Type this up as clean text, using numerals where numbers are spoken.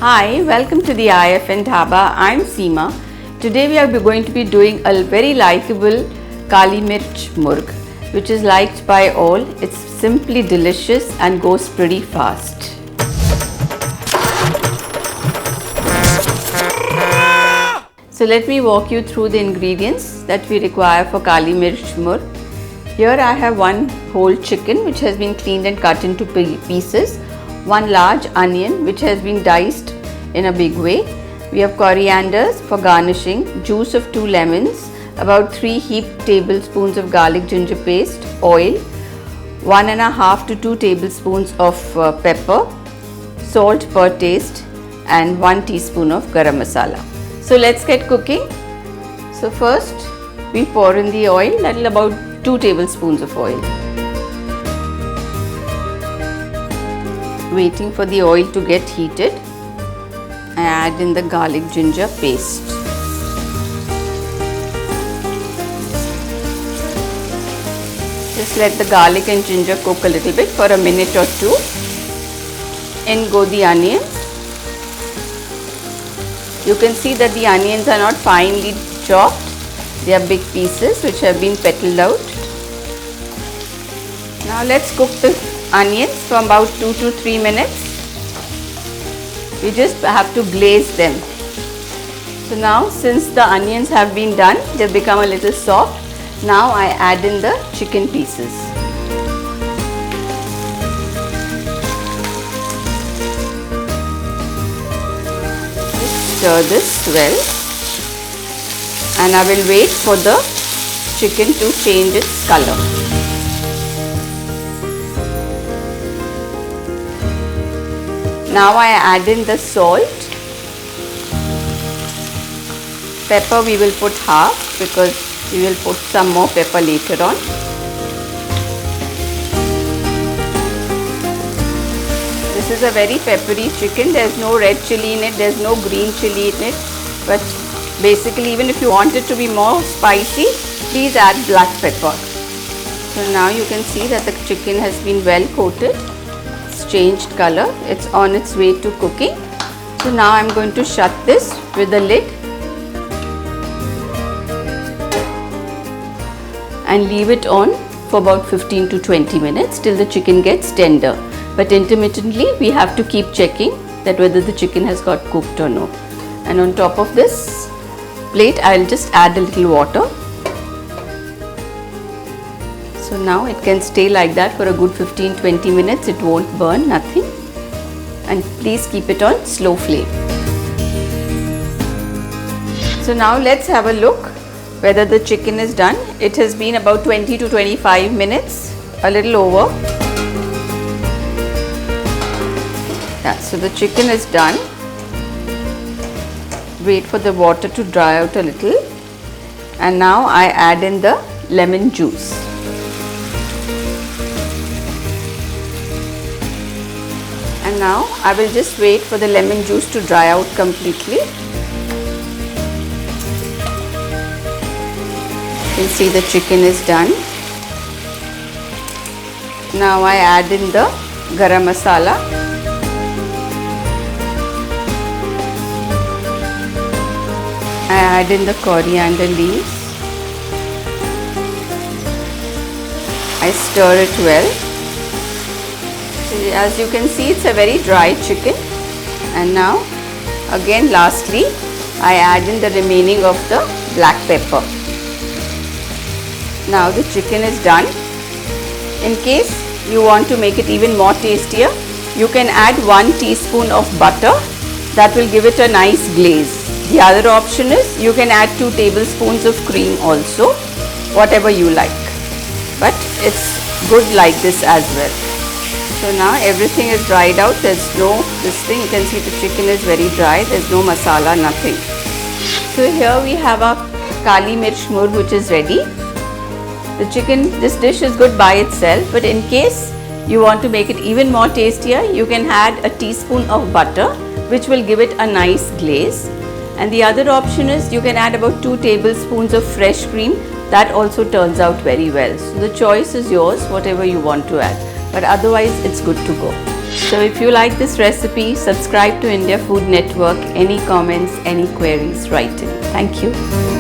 Hi, welcome to the IFN Dhaba. I'm Seema. Today we are going to be doing a very likable Kali Mirch Murg, which is liked by all. It's simply delicious and goes pretty fast. So let me walk you through the ingredients that we require for Kali Mirch Murg. Here I have one whole chicken which has been cleaned and cut into pieces, one large onion which has been diced in a big way. We have corianders for garnishing, juice of 2 lemons, about 3 heaped tablespoons of garlic ginger paste, oil, 1.5 to 2 tablespoons of pepper, salt per taste, and 1 teaspoon of garam masala. So let's get cooking. So first we pour in the oil, that is about 2 tablespoons of oil. Waiting for the oil to get heated, I add in the garlic ginger paste. Just let the garlic and ginger cook a little bit for a minute or two. In go the onions. You can see that the onions are not finely chopped. They are big pieces which have been petaled out. Now let's cook the onions for about 2 to 3 minutes. We just have to glaze them. So now since the onions have been done, they have become a little soft. Now I add in the chicken pieces. Just stir this well, and I will wait for the chicken to change its color. Now I add in the salt. Pepper we will put half because we will put some more pepper later on. This is a very peppery chicken. There is no red chili in it, there is no green chili in it. But basically, even if you want it to be more spicy, please add black pepper. So now you can see that the chicken has been well coated. Changed color, it's on its way to cooking. So now I'm going to shut this with the lid and leave it on for about 15 to 20 minutes till the chicken gets tender. But intermittently we have to keep checking that whether the chicken has got cooked or no. And on top of this plate I'll just add a little water. So now it can stay like that for a good 15-20 minutes. It won't burn, nothing. And please keep it on slow flame. So now let's have a look whether the chicken is done. It has been about 20 to 25 minutes, a little over. Yeah, so the chicken is done. Wait for the water to dry out a little. And now I add in the lemon juice. And now I will just wait for the lemon juice to dry out completely. You can see the chicken is done. Now I add in the garam masala. I add in the coriander leaves. I stir it well. As you can see, it's a very dry chicken. And now again lastly I add in the remaining of the black pepper. Now the chicken is done. In case you want to make it even more tastier, you can add 1 teaspoon of butter. That will give it a nice glaze. The other option is you can add 2 tablespoons of cream also, whatever you like. But it's good like this as well. So now everything is dried out. There's no this thing. You can see the chicken is very dry. There's no masala, nothing. So here we have our Kali Mirch Murg which is ready. The chicken, this dish is good by itself, but in case you want to make it even more tastier, you can add a teaspoon of butter which will give it a nice glaze. And the other option is you can add about 2 tablespoons of fresh cream. That also turns out very well. So the choice is yours, whatever you want to add. but otherwise it's good to go. So if you like this recipe, subscribe to India Food Network. Any comments, any queries, write in. Thank you.